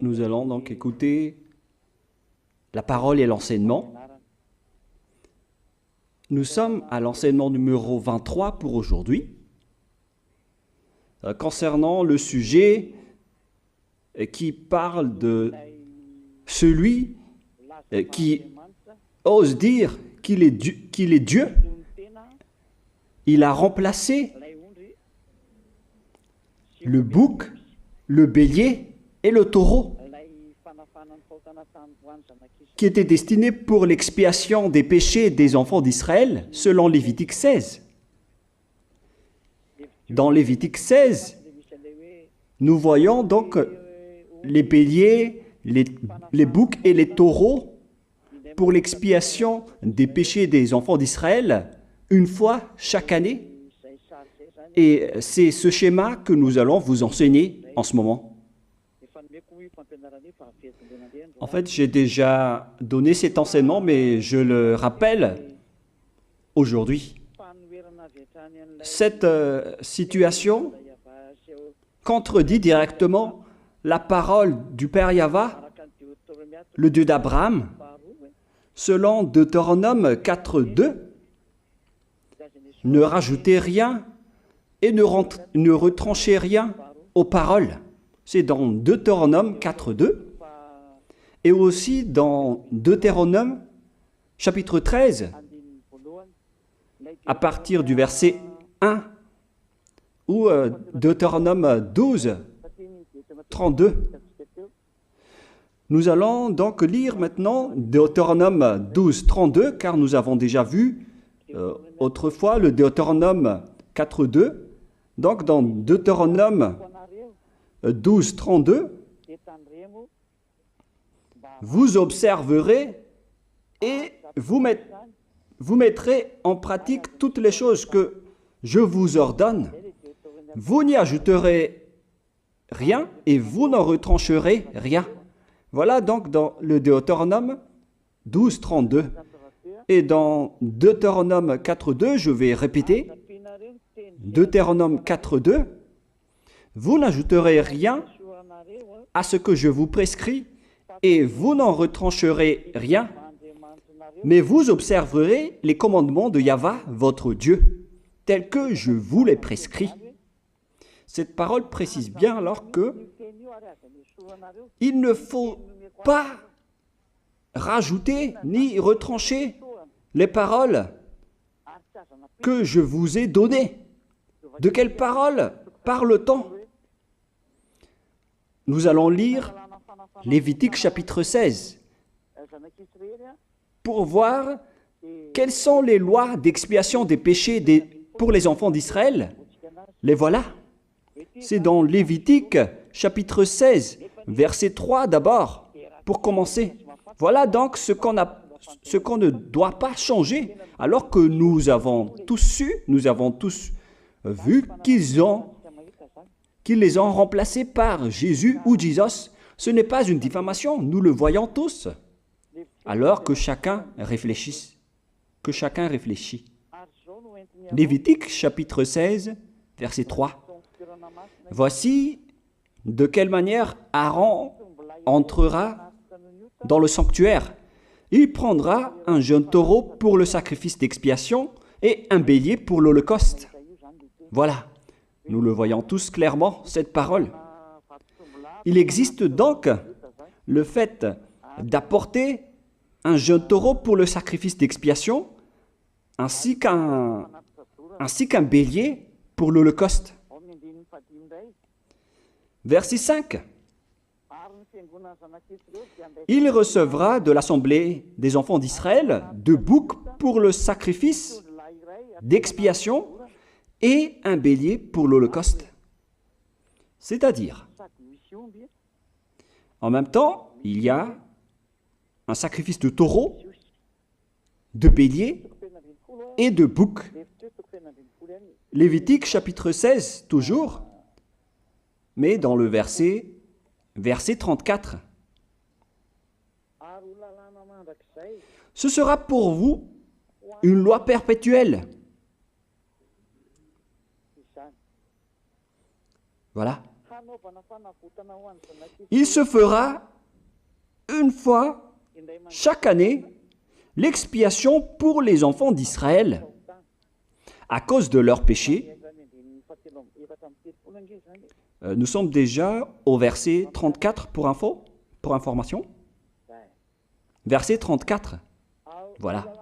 Nous allons donc écouter la parole et l'enseignement. Nous sommes à l'enseignement numéro 23 pour aujourd'hui, concernant le sujet qui parle de celui qui ose dire qu'il est Dieu. Il a remplacé le bouc, le bélier et le taureau, qui étaient destinés pour l'expiation des péchés des enfants d'Israël, selon Lévitique 16. Dans Lévitique 16, nous voyons donc les béliers, les boucs et les taureaux pour l'expiation des péchés des enfants d'Israël, une fois chaque année. Et c'est ce schéma que nous allons vous enseigner en ce moment. En fait, j'ai déjà donné cet enseignement, mais je le rappelle aujourd'hui. Cette situation contredit directement la parole du Père Yahva, le Dieu d'Abraham, selon Deutéronome 4.2. Ne rajoutez rien et ne retranchez rien aux paroles. C'est dans Deutéronome 4.2 et aussi dans Deutéronome chapitre 13, à partir du verset 1, ou Deutéronome 12, 32. Nous allons donc lire maintenant Deutéronome 12, 32, car nous avons déjà vu autrefois le Deutéronome 4.2. Donc dans Deutéronome 12, 32, vous observerez et vous mettrez en pratique toutes les choses que je vous ordonne. Vous n'y ajouterez rien et vous n'en retrancherez rien. Voilà donc dans le Deutéronome 12, 32. Et dans Deutéronome 4.2, je vais répéter, Deutéronome 4.2, vous n'ajouterez rien à ce que je vous prescris et vous n'en retrancherez rien, mais vous observerez les commandements de Yahva, votre Dieu, tels que je vous les prescris. Cette parole précise bien alors que il ne faut pas rajouter ni retrancher les paroles que je vous ai données. De quelles paroles parle-t-on? Nous allons lire Lévitique chapitre 16 pour voir quelles sont les lois d'expiation des péchés pour les enfants d'Israël. Les voilà. C'est dans Lévitique chapitre 16, verset 3 d'abord, pour commencer. Voilà donc ce qu'on ne doit pas changer, alors que nous avons tous su, nous avons tous vu qu'ils les ont remplacés par Jésus ou Jesus. Ce n'est pas une diffamation, nous le voyons tous. Alors que chacun réfléchisse, Lévitique chapitre 16, verset 3. Voici de quelle manière Aaron entrera dans le sanctuaire. Il prendra un jeune taureau pour le sacrifice d'expiation et un bélier pour l'holocauste. Voilà, nous le voyons tous clairement, cette parole. Il existe donc le fait d'apporter un jeune taureau pour le sacrifice d'expiation, ainsi qu'un bélier pour l'holocauste. Verset 5. Il recevra de l'assemblée des enfants d'Israël 2 boucs pour le sacrifice d'expiation et un bélier pour l'holocauste. C'est-à-dire, en même temps, il y a un sacrifice de taureau, de bélier et de bouc. Lévitique chapitre 16, toujours, mais dans le verset 34. Ce sera pour vous une loi perpétuelle. Voilà. Il se fera une fois chaque année l'expiation pour les enfants d'Israël à cause de leurs péchés. Nous sommes déjà au verset 34 pour information. Verset 34. Voilà.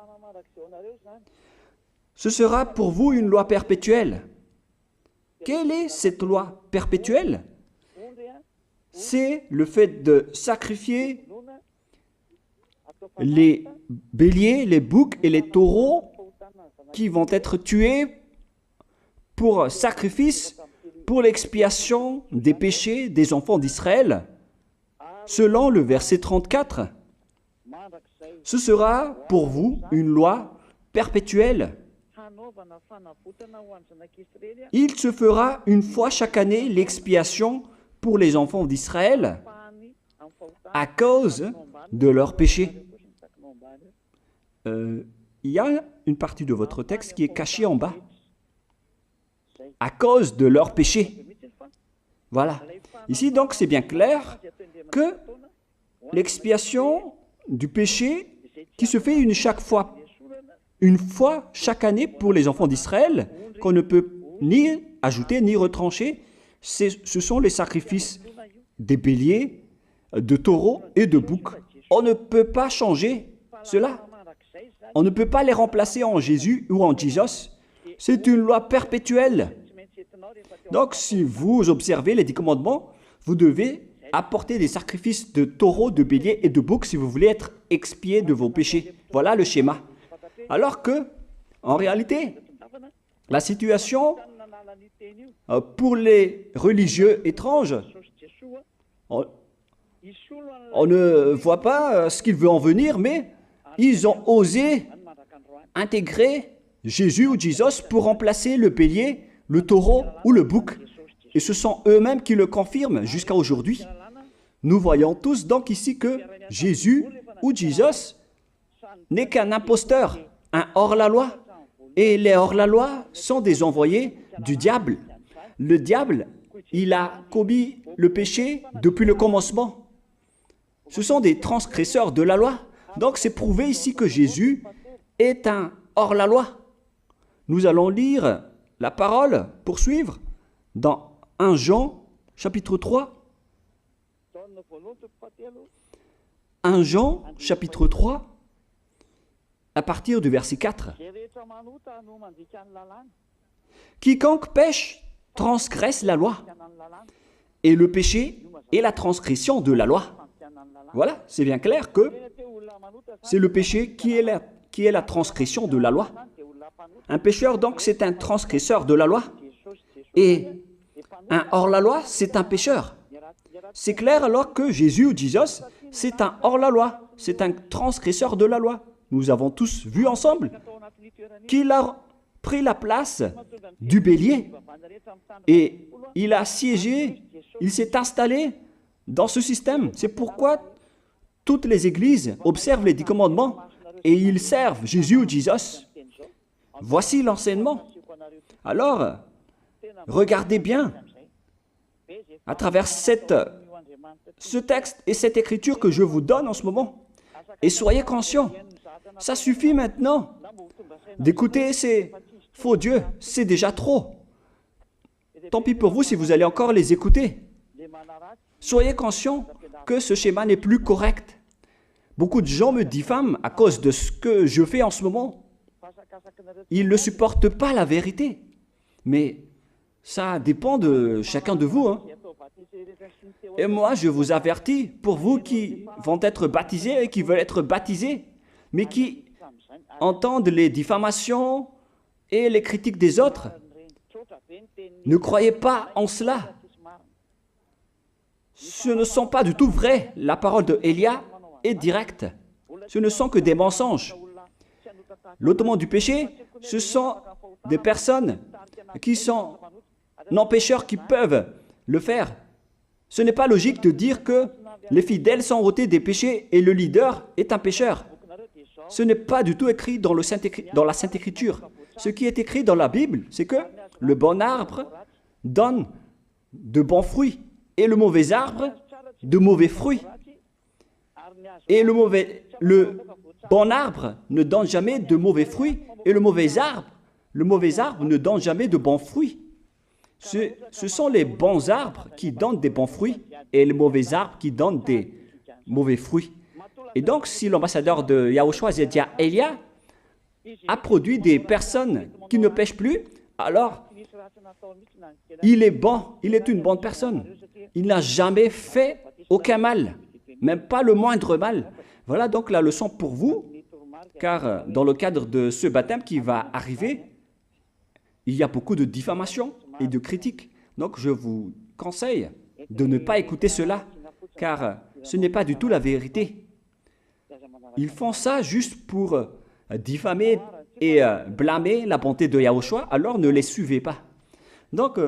Ce sera pour vous une loi perpétuelle. Quelle est cette loi perpétuelle? C'est le fait de sacrifier les béliers, les boucs et les taureaux qui vont être tués pour sacrifice, pour l'expiation des péchés des enfants d'Israël. Selon le verset 34, ce sera pour vous une loi perpétuelle. Il se fera une fois chaque année l'expiation pour les enfants d'Israël à cause de leurs péchés. Il y a une partie de votre texte qui est cachée en bas. À cause de leurs péchés. Voilà. Ici, donc, c'est bien clair que l'expiation du péché qui se fait une fois chaque année pour les enfants d'Israël, qu'on ne peut ni ajouter ni retrancher, ce sont les sacrifices des béliers, de taureaux et de boucs. On ne peut pas changer cela. On ne peut pas les remplacer en Jésus ou en Jesus. C'est une loi perpétuelle. Donc, si vous observez les 10 commandements, vous devez apporter des sacrifices de taureaux, de béliers et de boucs si vous voulez être expié de vos péchés. Voilà le schéma. Alors que, en réalité, la situation pour les religieux étranges, on ne voit pas ce qu'il veut en venir, mais ils ont osé intégrer Jésus ou Jesus pour remplacer le bélier, le taureau ou le bouc. Et ce sont eux-mêmes qui le confirment jusqu'à aujourd'hui. Nous voyons tous donc ici que Jésus ou Jesus n'est qu'un imposteur, un hors-la-loi. Et les hors-la-loi sont des envoyés du diable. Le diable, il a commis le péché depuis le commencement. Ce sont des transgresseurs de la loi. Donc c'est prouvé ici que Jésus est un hors-la-loi. Nous allons lire la parole, poursuivre, dans 1 Jean, chapitre 3. 1 Jean, chapitre 3, à partir du verset 4. Quiconque pêche transgresse la loi, et le péché est la transgression de la loi. Voilà, c'est bien clair que c'est le péché qui est la transgression de la loi. Un pécheur, donc, c'est un transgresseur de la loi. Et un hors-la-loi, c'est un pécheur. C'est clair alors que Jésus ou Jesus, c'est un hors-la-loi, c'est un transgresseur de la loi. Nous avons tous vu ensemble qu'il a pris la place du bélier et il a siégé, il s'est installé dans ce système. C'est pourquoi toutes les églises observent les 10 commandements et ils servent Jésus ou Jesus. Voici l'enseignement. Alors, regardez bien à travers ce texte et cette écriture que je vous donne en ce moment. Et soyez conscients, ça suffit maintenant d'écouter ces faux dieux, c'est déjà trop. Tant pis pour vous si vous allez encore les écouter. Soyez conscients que ce schéma n'est plus correct. Beaucoup de gens me diffament à cause de ce que je fais en ce moment. Ils ne supportent pas la vérité. Mais ça dépend de chacun de vous. Et moi, je vous avertis, pour vous qui vont être baptisés et qui veulent être baptisés, mais qui entendent les diffamations et les critiques des autres, ne croyez pas en cela. Ce ne sont pas du tout vrai. La parole de Élia est directe. Ce ne sont que des mensonges. L'ôtement du péché, ce sont des personnes qui sont non-pécheurs qui peuvent le faire. Ce n'est pas logique de dire que les fidèles sont ôtés des péchés et le leader est un pécheur. Ce n'est pas du tout écrit dans la Sainte Écriture. Ce qui est écrit dans la Bible, c'est que le bon arbre donne de bons fruits et le mauvais arbre de mauvais fruits. Et le bon arbre ne donne jamais de mauvais fruits, et le mauvais arbre ne donne jamais de bons fruits. Ce sont les bons arbres qui donnent des bons fruits, et les mauvais arbres qui donnent des mauvais fruits. Et donc, si l'ambassadeur de Yahushua, Zedia Elia, a produit des personnes qui ne pêchent plus, alors il est bon, il est une bonne personne. Il n'a jamais fait aucun mal, même pas le moindre mal. Voilà donc la leçon pour vous, car dans le cadre de ce baptême qui va arriver, il y a beaucoup de diffamation et de critiques. Donc je vous conseille de ne pas écouter cela, car ce n'est pas du tout la vérité. Ils font ça juste pour diffamer et blâmer la bonté de Yahushua, alors ne les suivez pas. Donc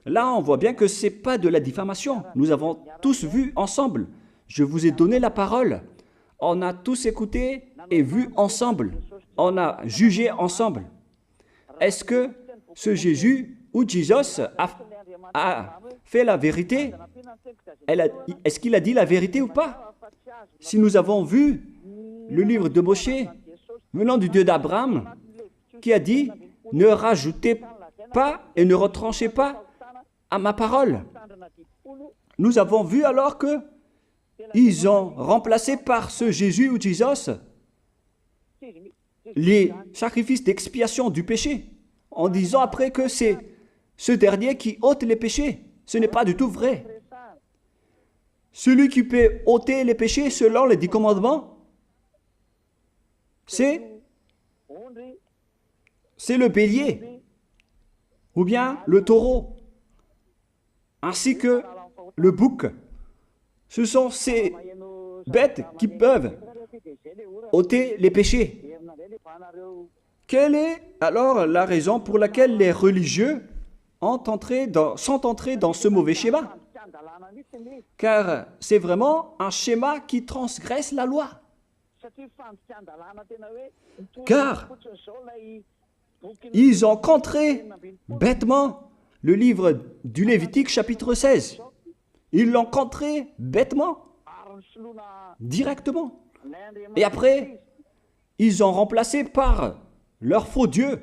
là, on voit bien que ce n'est pas de la diffamation. Nous avons tous vu ensemble. Je vous ai donné la parole. On a tous écouté et vu ensemble. On a jugé ensemble. Est-ce que ce Jésus ou Jésus a fait la vérité? Est-ce qu'il a dit la vérité ou pas? Si nous avons vu le livre de Moshe venant du Dieu d'Abraham qui a dit « Ne rajoutez pas et ne retranchez pas à ma parole ». Nous avons vu alors que ils ont remplacé par ce Jésus ou Jésus les sacrifices d'expiation du péché, en disant après que c'est ce dernier qui ôte les péchés. Ce n'est pas du tout vrai. Celui qui peut ôter les péchés selon les 10 commandements, c'est le bélier, ou bien le taureau, ainsi que le bouc. Ce sont ces bêtes qui peuvent ôter les péchés. Quelle est alors la raison pour laquelle les religieux sont entrés dans ce mauvais schéma? Car c'est vraiment un schéma qui transgresse la loi. Car ils ont contré bêtement le livre du Lévitique chapitre 16. Ils l'ont contré bêtement, directement. Et après, ils ont remplacé par leur faux Dieu.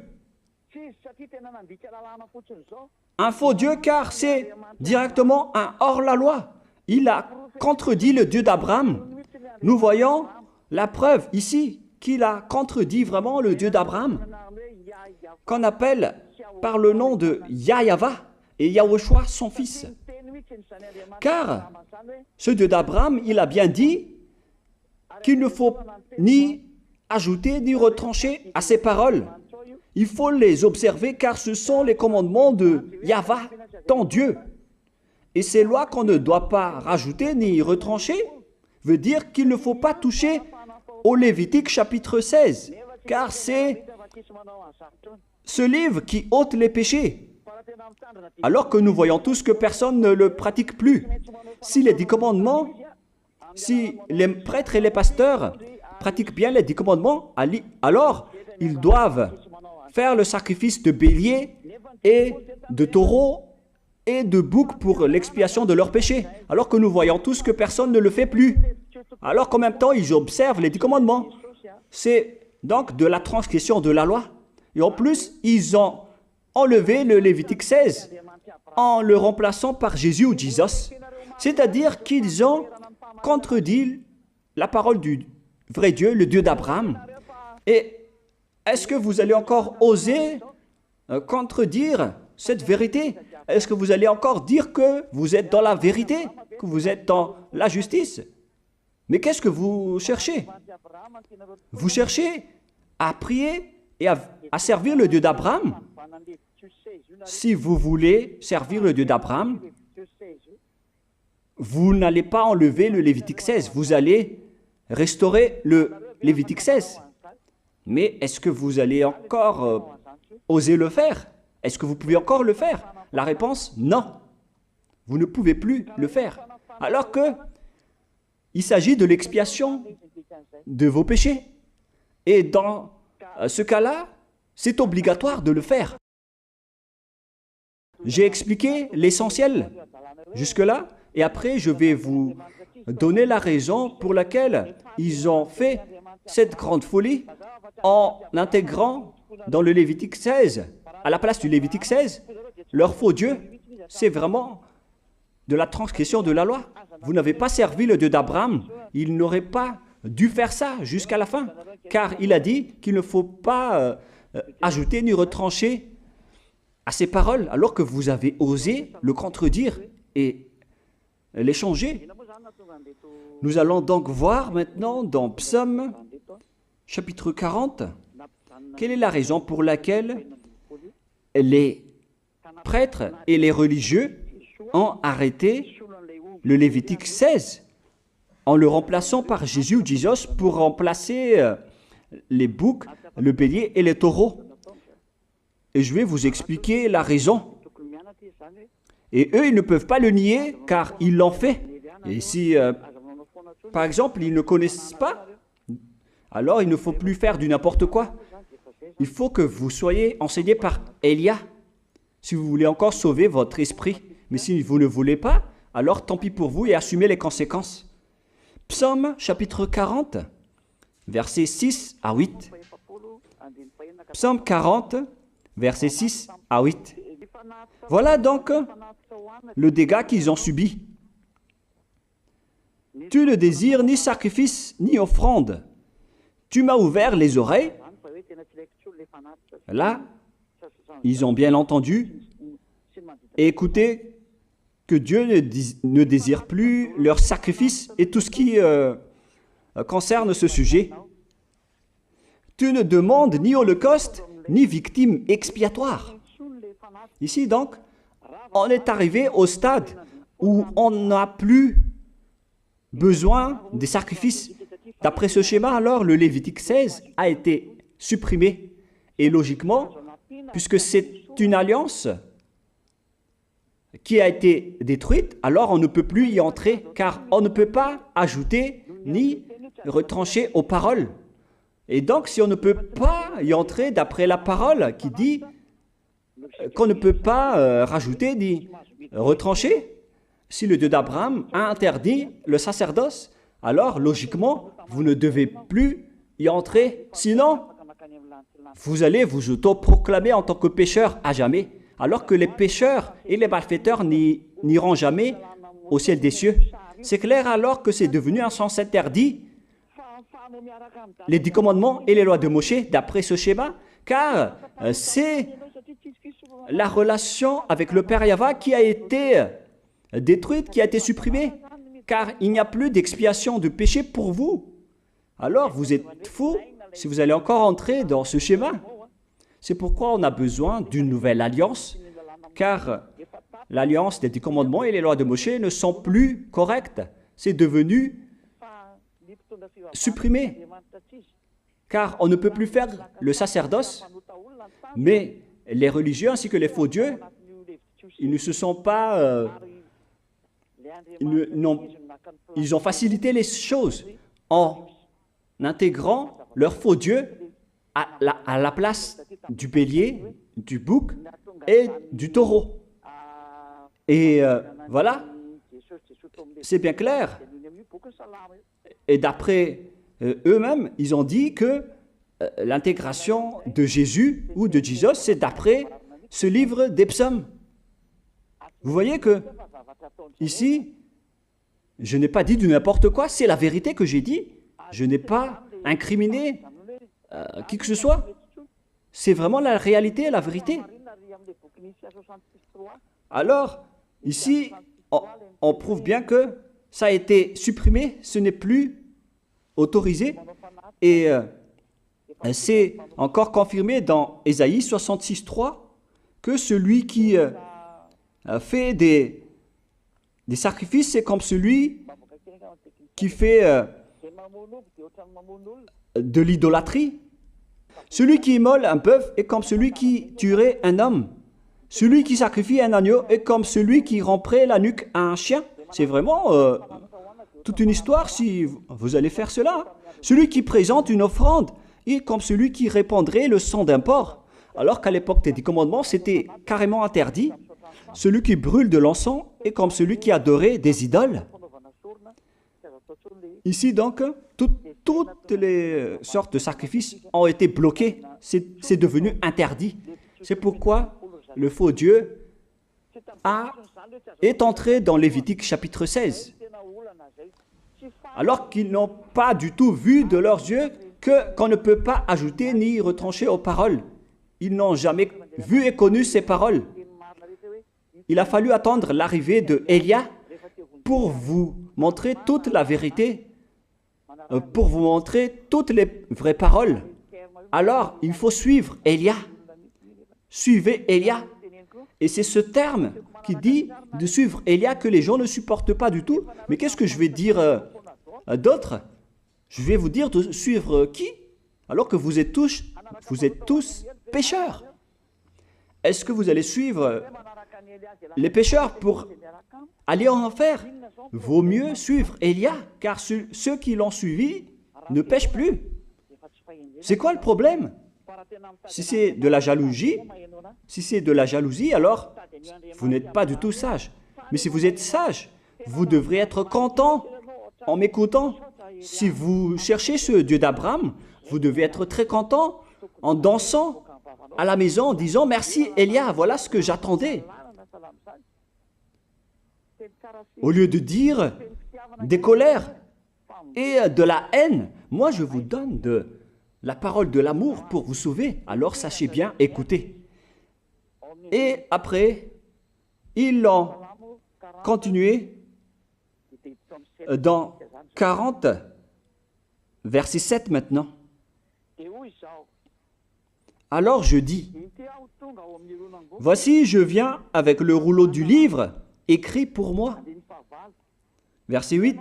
Un faux Dieu car c'est directement un hors-la-loi. Il a contredit le Dieu d'Abraham. Nous voyons la preuve ici qu'il a contredit vraiment le Dieu d'Abraham, qu'on appelle par le nom de Yahava et Yahushua son fils. Car ce Dieu d'Abraham, il a bien dit qu'il ne faut ni ajouter ni retrancher à ses paroles. Il faut les observer car ce sont les commandements de Yahva, ton Dieu. Et ces lois qu'on ne doit pas rajouter ni retrancher veut dire qu'il ne faut pas toucher au Lévitique chapitre 16, car c'est ce livre qui ôte les péchés. Alors que nous voyons tous que personne ne le pratique plus. Si les 10 commandements, si les prêtres et les pasteurs pratiquent bien les 10 commandements, alors ils doivent faire le sacrifice de bélier et de taureau et de bouc pour l'expiation de leurs péchés. Alors que nous voyons tous que personne ne le fait plus. Alors qu'en même temps, ils observent les 10 commandements. C'est donc de la transgression de la loi. Et en plus, ils ont enlevé le Lévitique 16 en le remplaçant par Jésus ou Jésus. C'est-à-dire qu'ils ont contredit la parole du vrai Dieu, le Dieu d'Abraham. Et est-ce que vous allez encore oser contredire cette vérité? Est-ce que vous allez encore dire que vous êtes dans la vérité, que vous êtes dans la justice? Mais qu'est-ce que vous cherchez? Vous cherchez à prier et à servir le Dieu d'Abraham. Si vous voulez servir le Dieu d'Abraham, vous n'allez pas enlever le Lévitique 16, vous allez restaurer le Lévitique 16. Mais est-ce que vous allez encore oser le faire? Est-ce que vous pouvez encore le faire? La réponse, non. Vous ne pouvez plus le faire. Alors que il s'agit de l'expiation de vos péchés. Et dans ce cas-là, c'est obligatoire de le faire. J'ai expliqué l'essentiel jusque-là, et après je vais vous donner la raison pour laquelle ils ont fait cette grande folie en intégrant dans le Lévitique 16, à la place du Lévitique 16, leur faux Dieu. C'est vraiment de la transgression de la loi. Vous n'avez pas servi le Dieu d'Abraham. Il n'aurait pas dû faire ça jusqu'à la fin, car il a dit qu'il ne faut pas ajouter ni retrancher à ses paroles, alors que vous avez osé le contredire et les changer. Nous allons donc voir maintenant dans Psaume chapitre 40, quelle est la raison pour laquelle les prêtres et les religieux ont arrêté le Lévitique 16 en le remplaçant par Jésus ou Jesus pour remplacer les boucs, le bélier et les taureaux. Et je vais vous expliquer la raison. Et eux, ils ne peuvent pas le nier car ils l'ont fait. Et si, par exemple, ils ne connaissent pas, alors il ne faut plus faire du n'importe quoi. Il faut que vous soyez enseigné par Élia, si vous voulez encore sauver votre esprit. Mais si vous ne voulez pas, alors tant pis pour vous et assumez les conséquences. Psaume chapitre 40, versets 6 à 8. Psaume 40, versets 6 à 8. Voilà donc le dégât qu'ils ont subi. Tu ne désires ni sacrifice ni offrande. Tu m'as ouvert les oreilles. Là, ils ont bien entendu et écouté que Dieu ne désire plus leur sacrifice et tout ce qui concerne ce sujet. Tu ne demandes ni holocauste, ni victime expiatoire. Ici donc, on est arrivé au stade où on n'a plus besoin des sacrifices. D'après ce schéma, alors, le Lévitique 16 a été supprimé. Et logiquement, puisque c'est une alliance qui a été détruite, alors on ne peut plus y entrer, car on ne peut pas ajouter ni retrancher aux paroles. Et donc, si on ne peut pas y entrer d'après la parole qui dit qu'on ne peut pas rajouter ni retrancher, si le Dieu d'Abraham a interdit le sacerdoce, alors logiquement, vous ne devez plus y entrer. Sinon, vous allez vous autoproclamer en tant que pécheur à jamais, alors que les pécheurs et les malfaiteurs n'iront jamais au ciel des cieux. C'est clair alors que c'est devenu un sens interdit, les 10 commandements et les lois de Moïse, d'après ce schéma, car c'est la relation avec le Père Yahva qui a été détruite, qui a été supprimée, car il n'y a plus d'expiation de péché pour vous. Alors vous êtes fous si vous allez encore entrer dans ce schéma. C'est pourquoi on a besoin d'une nouvelle alliance, car l'alliance des 10 commandements et les lois de Moïse ne sont plus correctes. C'est devenu supprimé, car on ne peut plus faire le sacerdoce, mais les religieux ainsi que les faux dieux, ils ne se sont pas... ils ont facilité les choses en intégrant leur faux dieu à la place du bélier, du bouc et du taureau. Et voilà, c'est bien clair. Et d'après eux-mêmes, ils ont dit que l'intégration de Jésus ou de Jesus, c'est d'après ce livre des psaumes. Vous voyez que ici, je n'ai pas dit du n'importe quoi, c'est la vérité que j'ai dit. Je n'ai pas incriminé qui que ce soit. C'est vraiment la réalité, la vérité. Alors, ici, on prouve bien que ça a été supprimé, ce n'est plus autorisé. Et c'est encore confirmé dans Ésaïe 66.3 que celui qui fait des sacrifices, c'est comme celui qui fait de l'idolâtrie. Celui qui immole un bœuf est comme celui qui tuerait un homme. Celui qui sacrifie un agneau est comme celui qui romperait la nuque à un chien. C'est vraiment toute une histoire si vous allez faire cela. Celui qui présente une offrande est comme celui qui répandrait le sang d'un porc. Alors qu'à l'époque des 10 commandements, c'était carrément interdit. celui qui brûle de l'encens est comme celui qui adorait des idoles. Ici donc, toutes les sortes de sacrifices ont été bloqués. C'est devenu interdit. C'est pourquoi le faux Dieu est entré dans Lévitique chapitre 16. Alors qu'ils n'ont pas du tout vu de leurs yeux qu'on ne peut pas ajouter ni retrancher aux paroles. Ils n'ont jamais vu et connu ces paroles. Il a fallu attendre l'arrivée de Élia pour vous montrer toute la vérité, pour vous montrer toutes les vraies paroles. Alors, il faut suivre Élia. Suivez Élia. Et c'est ce terme qui dit de suivre Élia que les gens ne supportent pas du tout. Mais qu'est-ce que je vais dire d'autre? Je vais vous dire de suivre qui? Alors que vous êtes tous pécheurs. Est-ce que vous allez suivre les pécheurs pour aller en enfer? Vaut mieux suivre Élia, car ceux qui l'ont suivi ne pêchent plus. C'est quoi le problème? Si c'est de la jalousie, alors vous n'êtes pas du tout sage. Mais si vous êtes sage, vous devrez être content en m'écoutant. Si vous cherchez ce Dieu d'Abraham, vous devez être très content en dansant à la maison en disant « Merci Élia, voilà ce que j'attendais ». Au lieu de dire des colères et de la haine, moi je vous donne de la parole de l'amour pour vous sauver. Alors sachez bien écouter. Et après, ils l'ont continué dans 40, verset 7 maintenant. Alors je dis, voici je viens avec le rouleau du livre écrit pour moi. Verset 8,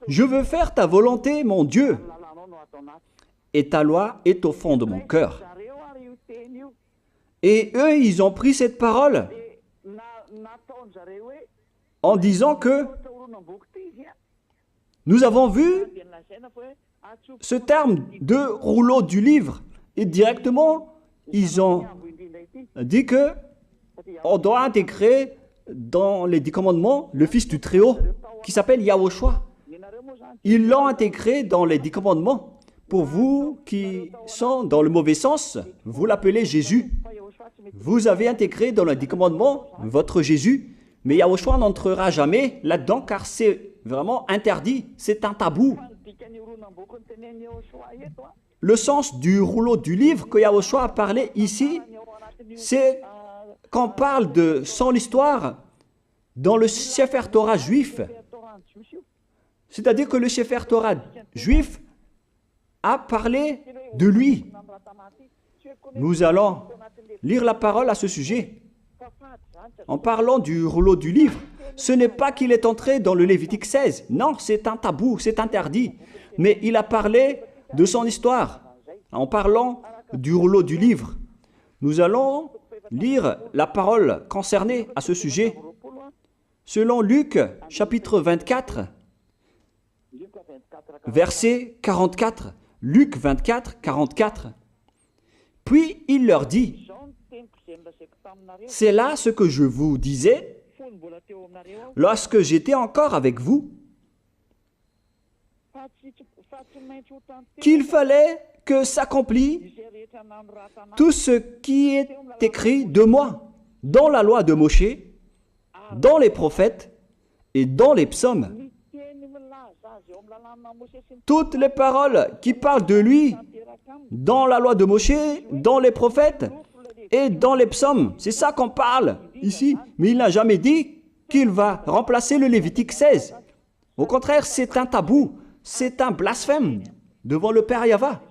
je veux faire ta volonté, mon Dieu, et ta loi est au fond de mon cœur. Et eux, ils ont pris cette parole en disant que nous avons vu ce terme de rouleau du livre et directement, ils ont dit que on doit intégrer dans les 10 commandements le Fils du Très-Haut qui s'appelle Yahushua. Ils l'ont intégré dans les 10 commandements. Pour vous qui sont dans le mauvais sens, vous l'appelez Jésus. Vous avez intégré dans les 10 commandements votre Jésus, mais Yahushua n'entrera jamais là-dedans car c'est vraiment interdit, c'est un tabou. Le sens du rouleau du livre que Yahushua a parlé ici, c'est qu'on parle de son histoire dans le Sefer Torah juif. C'est-à-dire que le Sefer Torah juif a parlé de lui. Nous allons lire la parole à ce sujet. En parlant du rouleau du livre, ce n'est pas qu'il est entré dans le Lévitique 16. Non, c'est un tabou, c'est interdit. Mais il a parlé de son histoire. En parlant du rouleau du livre, nous allons lire la parole concernée à ce sujet. Selon Luc, chapitre 24, verset 44. Luc 24, 44. Puis il leur dit, « C'est là ce que je vous disais lorsque j'étais encore avec vous, qu'il fallait que s'accomplisse tout ce qui est écrit de moi dans la loi de Moïse, dans les prophètes et dans les psaumes. » Toutes les paroles qui parlent de lui dans la loi de Moïse, dans les prophètes et dans les psaumes. C'est ça qu'on parle ici. Mais il n'a jamais dit qu'il va remplacer le Lévitique 16. Au contraire, c'est un tabou, c'est un blasphème devant le Père Yahva,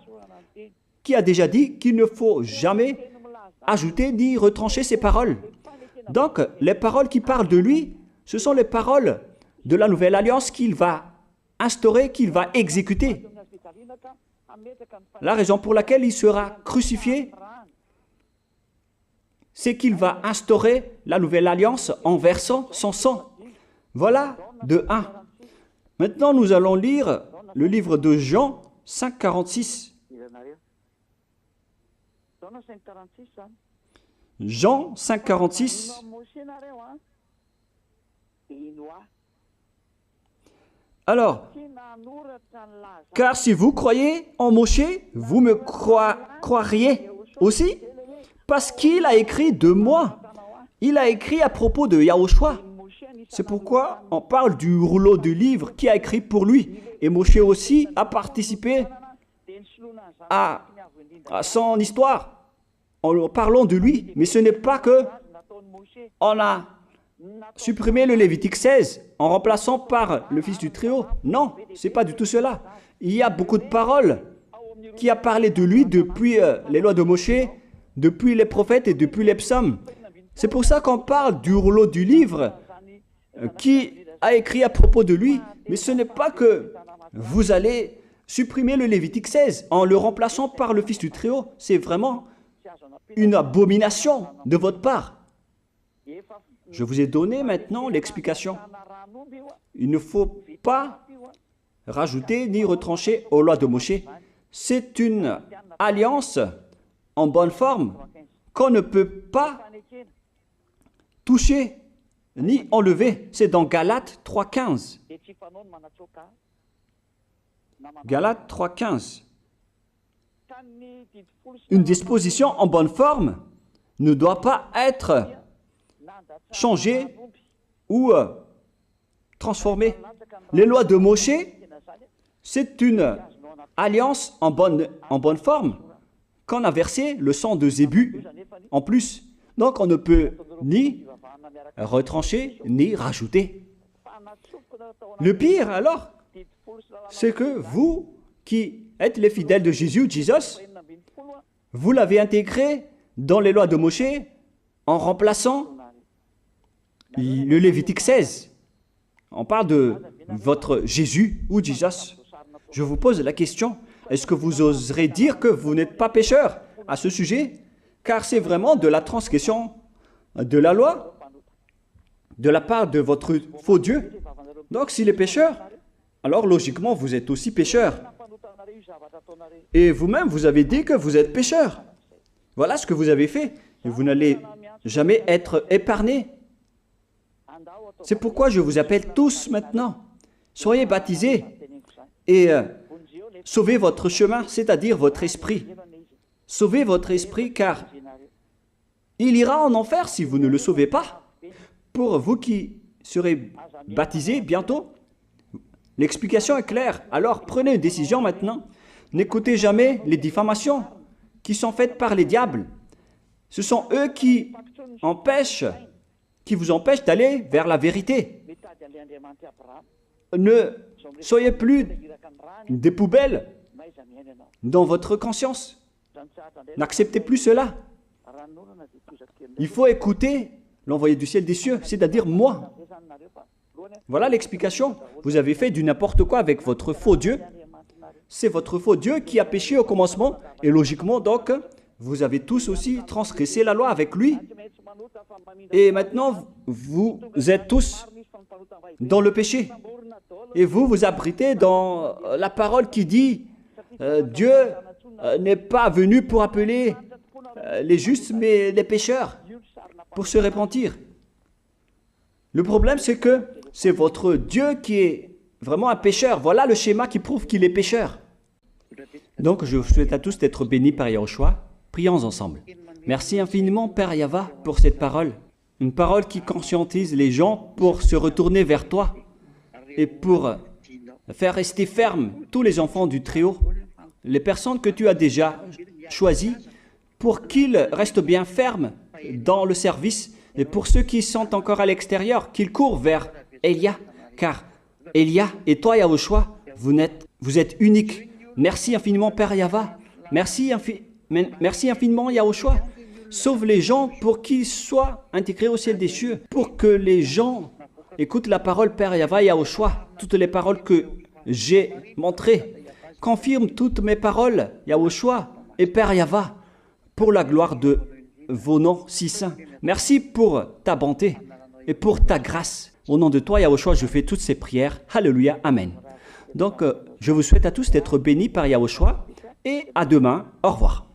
qui a déjà dit qu'il ne faut jamais ajouter ni retrancher ses paroles. Donc, les paroles qui parlent de lui, ce sont les paroles de la nouvelle alliance qu'il va instaurer, qu'il va exécuter. La raison pour laquelle il sera crucifié, c'est qu'il va instaurer la nouvelle alliance en versant son sang. Voilà de 1. Maintenant, nous allons lire le livre de Jean 5,46. Jean 5, 46. Alors, car si vous croyez en Moshe, vous me croiriez aussi, parce qu'il a écrit de moi. Il a écrit à propos de Yahushua. C'est pourquoi on parle du rouleau de livre qui a écrit pour lui. Et Moshe aussi a participé à son histoire en parlant de lui. Mais ce n'est pas que on a supprimé le Lévitique 16 en remplaçant par le fils du Très-Haut. Non, ce n'est pas du tout cela. Il y a beaucoup de paroles qui a parlé de lui depuis les lois de Moshe, depuis les prophètes et depuis les psaumes. C'est pour ça qu'on parle du rouleau du livre qui a écrit à propos de lui. Mais ce n'est pas que vous allez supprimer le Lévitique 16 en le remplaçant par le fils du Très-Haut. C'est vraiment une abomination de votre part. Je vous ai donné maintenant l'explication. Il ne faut pas rajouter ni retrancher aux lois de Moshe. C'est une alliance en bonne forme qu'on ne peut pas toucher ni enlever. C'est dans Galates 3,15. Galates 3,15. Une disposition en bonne forme ne doit pas être changée ou transformée. Les lois de Moshe, c'est une alliance en bonne forme qu'on a versé le sang de Zébu en plus. Donc on ne peut ni retrancher ni rajouter. Le pire alors, c'est que vous qui êtes les fidèles de Jésus, vous l'avez intégré dans les lois de Moshe en remplaçant le Lévitique 16. On parle de votre Jésus ou Jesus. Je vous pose la question, est-ce que vous oserez dire que vous n'êtes pas pécheur à ce sujet? Car c'est vraiment de la transgression de la loi de la part de votre faux Dieu. Donc s'il est pécheur, alors logiquement vous êtes aussi pécheur. Et vous-même, vous avez dit que vous êtes pécheur. Voilà ce que vous avez fait. Et vous n'allez jamais être épargné. C'est pourquoi je vous appelle tous maintenant. Soyez baptisés et sauvez votre chemin, c'est-à-dire votre esprit. Sauvez votre esprit car il ira en enfer si vous ne le sauvez pas. Pour vous qui serez baptisés bientôt, l'explication est claire. Alors prenez une décision maintenant. N'écoutez jamais les diffamations qui sont faites par les diables. Ce sont eux qui vous empêchent d'aller vers la vérité. Ne soyez plus des poubelles dans votre conscience. N'acceptez plus cela. Il faut écouter l'envoyé du ciel des cieux, c'est-à-dire moi. Voilà l'explication. Vous avez fait du n'importe quoi avec votre faux Dieu. C'est votre faux Dieu qui a péché au commencement. Et logiquement, donc, vous avez tous aussi transgressé la loi avec lui. Et maintenant, vous êtes tous dans le péché. Et vous vous abritez dans la parole qui dit Dieu n'est pas venu pour appeler les justes, mais les pécheurs, pour se repentir. Le problème, c'est que c'est votre Dieu qui est vraiment un pécheur. Voilà le schéma qui prouve qu'il est pécheur. Donc, je vous souhaite à tous d'être bénis par Yahushua. Prions ensemble. Merci infiniment, Père Yahva, pour cette parole. Une parole qui conscientise les gens pour se retourner vers toi et pour faire rester fermes tous les enfants du Très-Haut, les personnes que tu as déjà choisies, pour qu'ils restent bien fermes dans le service, et pour ceux qui sont encore à l'extérieur, qu'ils courent vers Elia, car Elia et toi, Yahushua, vous êtes uniques. Merci infiniment, Père Yahva. Merci infiniment, Yahushua. Sauve les gens pour qu'ils soient intégrés au ciel des cieux, pour que les gens écoutent la parole, Père Yahva, Yahushua, toutes les paroles que j'ai montrées. Confirme toutes mes paroles, Yahushua et Père Yahva, pour la gloire de vos noms si saints. Merci pour ta bonté et pour ta grâce. Au nom de toi, Yahushua, je fais toutes ces prières. Alléluia, Amen. Donc, je vous souhaite à tous d'être bénis par Yahushua et à demain. Au revoir.